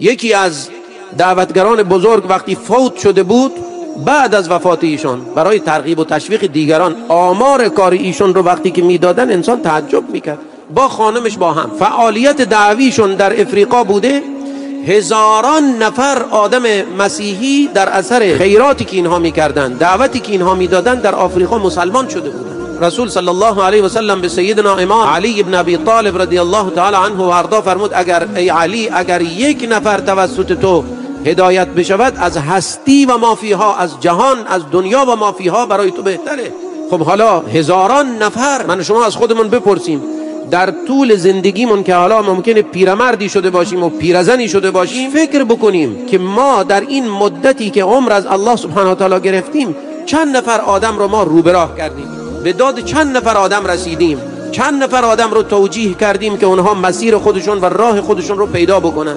یکی از دعوتگران بزرگ وقتی فوت شده بود، بعد از وفات ایشان برای ترغیب و تشویق دیگران آمار کار ایشون رو وقتی که میدادن انسان تعجب میکرد. با خانمش با هم فعالیت دعویشون در افریقا بوده، هزاران نفر آدم مسیحی در اثر خیراتی که اینها میکردن، دعوتی که اینها میدادن، در آفریقا مسلمان شده بودن. رسول صلی الله علیه و سلم به سیدنا امام علی ابن ابی طالب رضی الله تعالی عنه و ارضا فرمود اگر ای علی، اگر یک نفر توسط تو هدایت بشود، از هستی و ما فیها، از جهان، از دنیا و ما فیها برای تو بهتره. خب حالا هزاران نفر، من شما از خودمون بپرسیم در طول زندگیمون که حالا ممکنه پیرمردی شده باشیم و پیرزنی شده باشیم، فکر بکنیم که ما در این مدتی که عمر از الله سبحانه و تعالی گرفتیم چند نفر آدم رو ما رو به راه کردیم، به داد چند نفر آدم رسیدیم، چند نفر آدم رو توجیه کردیم که اونها مسیر خودشون و راه خودشون رو پیدا بکنن.